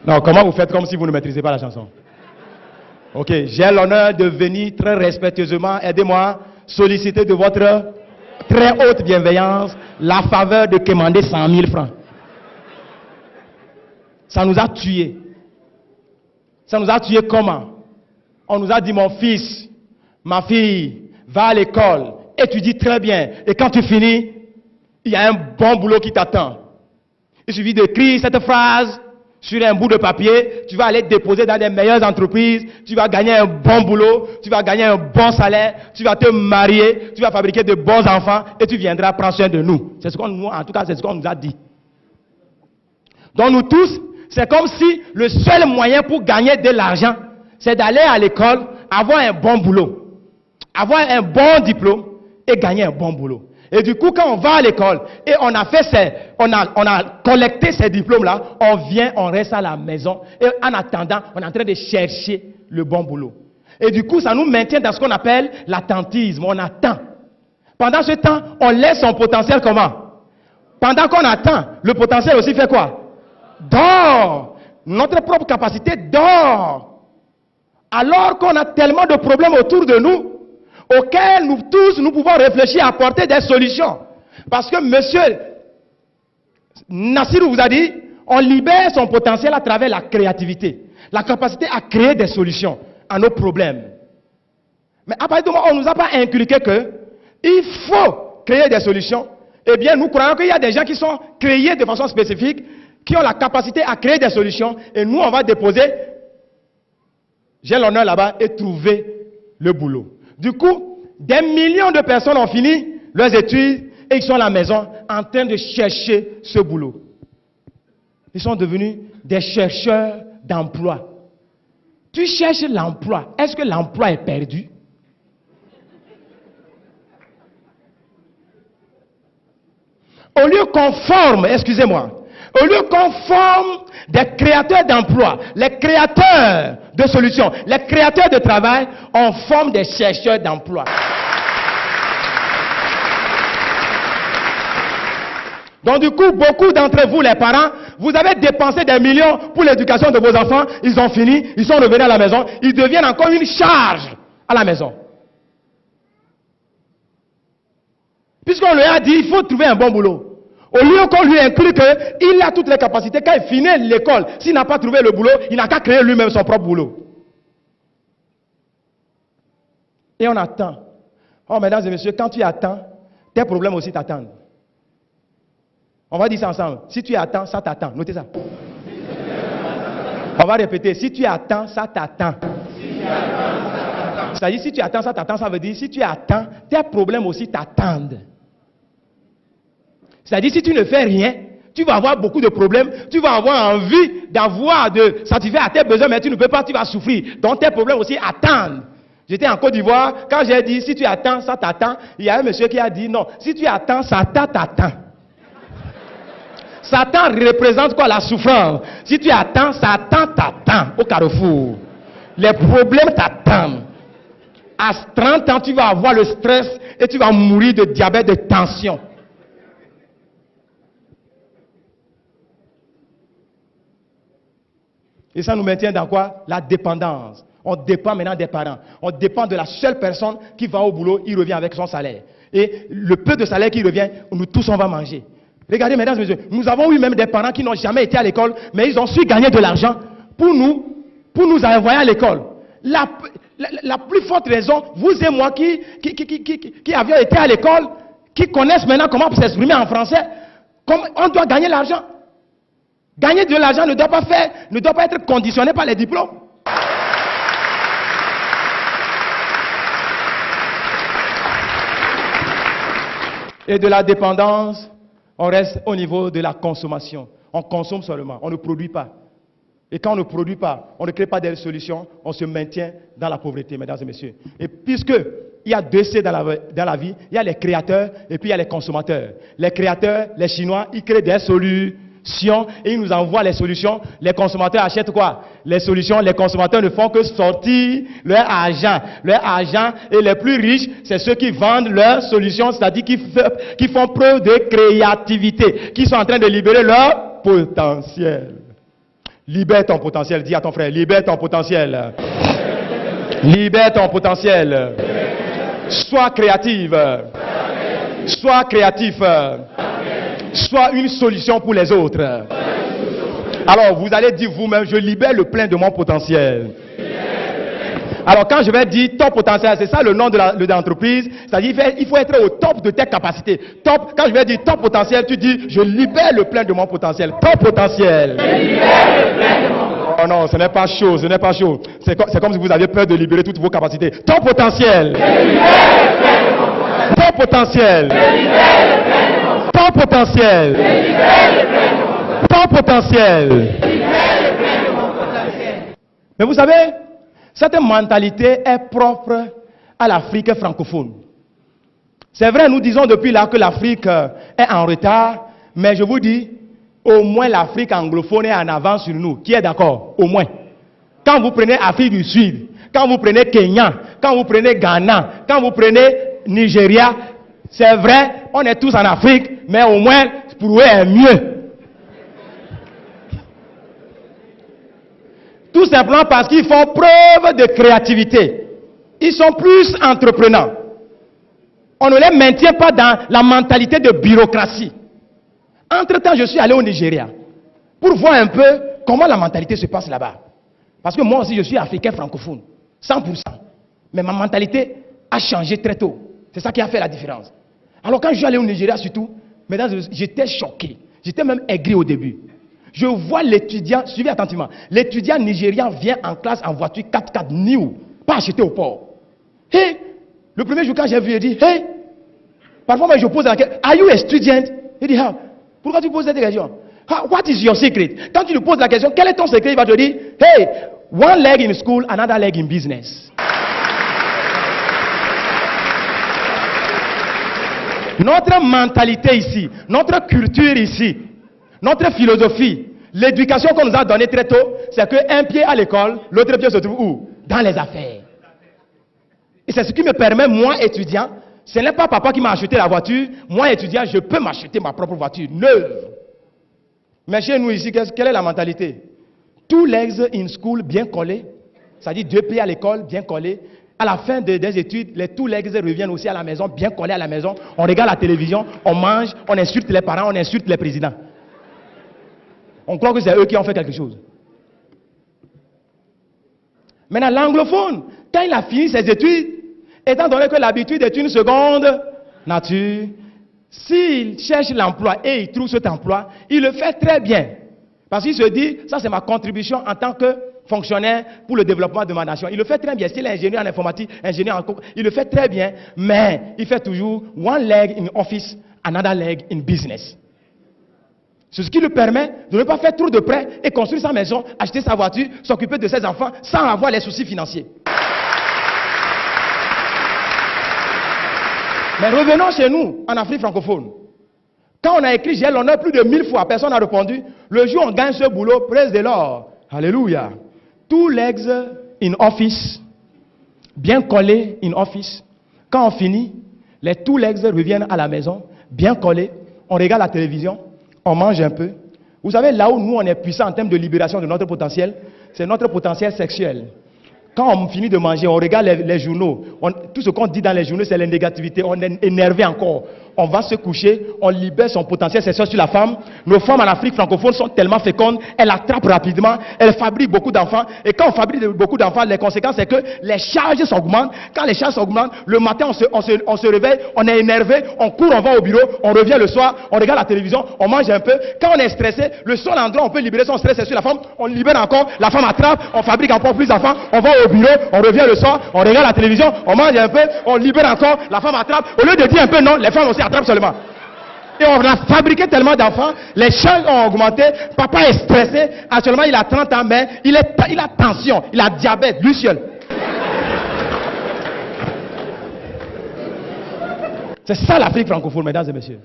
Non, comment vous faites comme si vous ne maîtrisez pas la chanson? Ok, j'ai l'honneur de venir très respectueusement, aidez-moi, solliciter de votre très haute bienveillance la faveur de commander 100 000 francs. Ça nous a tués. Ça nous a tués comment? On nous a dit, mon fils, ma fille, va à l'école, étudie très bien, et quand tu finis, il y a un bon boulot qui t'attend. Il suffit d'écrire cette phrase sur un bout de papier, tu vas aller déposer dans les meilleures entreprises, tu vas gagner un bon boulot, tu vas gagner un bon salaire, tu vas te marier, tu vas fabriquer de bons enfants et tu viendras prendre soin de nous. C'est ce qu'on nous, en tout cas, c'est ce qu'on nous a dit. Donc nous tous, c'est comme si le seul moyen pour gagner de l'argent, c'est d'aller à l'école, avoir un bon boulot, avoir un bon diplôme et gagner un bon boulot. Et du coup, quand on va à l'école et on a collecté ces diplômes-là, on vient, on reste à la maison et en attendant, on est en train de chercher le bon boulot. Et du coup, ça nous maintient dans ce qu'on appelle l'attentisme. On attend. Pendant ce temps, on laisse son potentiel comment? Pendant qu'on attend, le potentiel aussi fait quoi? Dort. Notre propre capacité dort. Alors qu'on a tellement de problèmes autour de nous, auxquels nous tous, nous pouvons réfléchir, apporter des solutions. Parce que monsieur Nassirou vous a dit, on libère son potentiel à travers la créativité, la capacité à créer des solutions à nos problèmes. Mais à partir du moment où on ne nous a pas inculqué que il faut créer des solutions, eh bien nous croyons qu'il y a des gens qui sont créés de façon spécifique, qui ont la capacité à créer des solutions, et nous on va déposer, j'ai l'honneur là-bas, et trouver le boulot. Du coup, des millions de personnes ont fini leurs études et ils sont à la maison en train de chercher ce boulot. Ils sont devenus des chercheurs d'emploi. Tu cherches l'emploi. Est-ce que l'emploi est perdu? Au lieu qu'on forme, excusez-moi, au lieu qu'on forme des créateurs d'emplois, les créateurs de solutions, les créateurs de travail, on forme des chercheurs d'emplois. Donc du coup, beaucoup d'entre vous, les parents, vous avez dépensé des millions pour l'éducation de vos enfants, ils ont fini, ils sont revenus à la maison, ils deviennent encore une charge à la maison. Puisqu'on lui a dit, il faut trouver un bon boulot. Au lieu qu'on lui inculque qu'il a toutes les capacités, quand il finit l'école, s'il n'a pas trouvé le boulot, il n'a qu'à créer lui-même son propre boulot. Et on attend. Oh, mesdames et messieurs, quand tu attends, tes problèmes aussi t'attendent. On va dire ça ensemble. Si tu attends, ça t'attend. Notez ça. On va répéter. Si tu attends, ça t'attend. C'est-à-dire, si tu attends, ça t'attend, ça veut dire, si tu attends, tes problèmes aussi t'attendent. C'est-à-dire, si tu ne fais rien, tu vas avoir beaucoup de problèmes, tu vas avoir envie d'avoir, de satisfaire à tes besoins, mais tu ne peux pas, tu vas souffrir. Donc, tes problèmes aussi attendent. J'étais en Côte d'Ivoire, quand j'ai dit, si tu attends, ça t'attend, il y a un monsieur qui a dit, non, si tu attends, Satan t'attend. Satan représente quoi? La souffrance. Si tu attends, Satan t'attend au carrefour. Les problèmes t'attendent. À 30 ans, tu vas avoir le stress et tu vas mourir de diabète, de tension. Et ça nous maintient dans quoi? La dépendance. On dépend maintenant des parents. On dépend de la seule personne qui va au boulot, il revient avec son salaire. Et le peu de salaire qui revient, nous tous on va manger. Regardez, mesdames et messieurs, nous avons eu même des parents qui n'ont jamais été à l'école, mais ils ont su gagner de l'argent pour nous envoyer à l'école. La plus forte raison, vous et moi qui avions été à l'école, qui connaissent maintenant comment s'exprimer en français, on doit gagner l'argent. Gagner de l'argent ne doit pas être conditionné par les diplômes. Et de la dépendance, on reste au niveau de la consommation. On consomme seulement, on ne produit pas. Et quand on ne produit pas, on ne crée pas des solutions, on se maintient dans la pauvreté, mesdames et messieurs. Et puisque il y a deux C dans la vie, il y a les créateurs et puis il y a les consommateurs. Les créateurs, les Chinois, ils créent des solutions et ils nous envoient les solutions. Les consommateurs achètent quoi? Les solutions. Les consommateurs ne font que sortir leur argent. Leur argent, et les plus riches, c'est ceux qui vendent leurs solutions, c'est-à-dire qui font preuve de créativité, qui sont en train de libérer leur potentiel. Libère ton potentiel. Dis à ton frère, libère ton potentiel. Libère ton potentiel. Sois créative. Sois créatif. Sois une solution pour les autres. Alors, vous allez dire vous-même, je libère le plein de mon potentiel. Alors, quand je vais dire ton potentiel, c'est ça le nom de l'entreprise. C'est-à-dire, il faut être au top de tes capacités. Top, quand je vais dire ton potentiel, tu dis, je libère le plein de mon potentiel. Ton potentiel. Je libère le plein de mon potentiel. Oh non, ce n'est pas chaud, ce n'est pas chaud. C'est comme si vous aviez peur de libérer toutes vos capacités. Ton potentiel. Je libère le plein de mon potentiel. Ton potentiel. Je libère le plein de mon potentiel. Ton potentiel. Je libère le plein de mon potentiel. Ton potentiel. Je libère le plein de mon potentiel. Mais vous savez, cette mentalité est propre à l'Afrique francophone. C'est vrai, nous disons depuis là que l'Afrique est en retard, mais je vous dis, au moins l'Afrique anglophone est en avance sur nous. Qui est d'accord? Au moins. Quand vous prenez Afrique du Sud, quand vous prenez Kenya, quand vous prenez Ghana, quand vous prenez Nigeria, c'est vrai, on est tous en Afrique, mais au moins pour eux est mieux. Tout simplement parce qu'ils font preuve de créativité. Ils sont plus entreprenants. On ne les maintient pas dans la mentalité de bureaucratie. Entre-temps, je suis allé au Nigeria pour voir un peu comment la mentalité se passe là-bas. Parce que moi aussi, je suis africain francophone, 100%. Mais ma mentalité a changé très tôt. C'est ça qui a fait la différence. Alors quand je suis allé au Nigeria surtout, mesdames, j'étais choqué. J'étais même aigri au début. Je vois l'étudiant, suivez attentivement, l'étudiant nigérian vient en classe en voiture 4x4 new, pas acheté au port. Hey, le premier jour quand j'ai vu, il dit, hey, parfois moi je pose la question, are you a student? Il dit, ah, pourquoi tu poses cette question? What is your secret? Quand tu lui poses la question, quel est ton secret? Il va te dire, hey, one leg in school, another leg in business. Notre mentalité ici, notre culture ici, notre philosophie, l'éducation qu'on nous a donnée très tôt, c'est qu'un pied à l'école, l'autre pied se trouve où? Dans les affaires. Et c'est ce qui me permet, moi étudiant, ce n'est pas papa qui m'a acheté la voiture, moi étudiant, je peux m'acheter ma propre voiture, neuve. Mais chez nous ici, quelle est la mentalité? Two legs in school, bien collés, c'est-à-dire 2 pieds à l'école, bien collés. À la fin des études, les two legs reviennent aussi à la maison, bien collés à la maison. On regarde la télévision, on mange, on insulte les parents, on insulte les présidents. On croit que c'est eux qui ont fait quelque chose. Maintenant, l'anglophone, quand il a fini ses études, étant donné que l'habitude est une seconde nature, s'il cherche l'emploi et il trouve cet emploi, il le fait très bien. Parce qu'il se dit, ça c'est ma contribution en tant que fonctionnaire pour le développement de ma nation. Il le fait très bien. S'il est ingénieur en informatique, ingénieur en il le fait très bien, mais il fait toujours one leg in office, another leg in business. C'est ce qui lui permet de ne pas faire trop de prêts et construire sa maison, acheter sa voiture, s'occuper de ses enfants sans avoir les soucis financiers. Mais revenons chez nous, en Afrique francophone. Quand on a écrit j'ai l'honneur plus de 1000 fois, personne n'a répondu. Le jour où on gagne ce boulot, praise the Lord. Alléluia. Two legs in office, bien collés in office. Quand on finit, les two legs reviennent à la maison, bien collés. On regarde la télévision. On mange un peu. Vous savez, là où nous, on est puissant en termes de libération de notre potentiel, c'est notre potentiel sexuel. Quand on finit de manger, on regarde les journaux. Tout ce qu'on dit dans les journaux, c'est la négativité. On est énervé encore. On va se coucher, on libère son potentiel sexuel sur la femme. Nos femmes en Afrique francophone sont tellement fécondes, elles attrapent rapidement, elles fabriquent beaucoup d'enfants. Et quand on fabrique beaucoup d'enfants, les conséquences, c'est que les charges s'augmentent. Quand les charges s'augmentent, le matin, on se réveille, on est énervé, on court, on va au bureau, on revient le soir, on regarde la télévision, on mange un peu. Quand on est stressé, le seul endroit où on peut libérer son stress, c'est sur la femme. On libère encore, la femme attrape, on fabrique encore plus d'enfants, on va au bureau, on revient le soir, on regarde la télévision, on mange un peu, on libère encore, la femme attrape. Au lieu de dire un peu non, les femmes aussi attrapent seulement. Et on a fabriqué tellement d'enfants, les charges ont augmenté, papa est stressé, actuellement il a 30 ans, mais il a tension, il a diabète, lui seul. C'est ça l'Afrique francophone, mesdames et messieurs.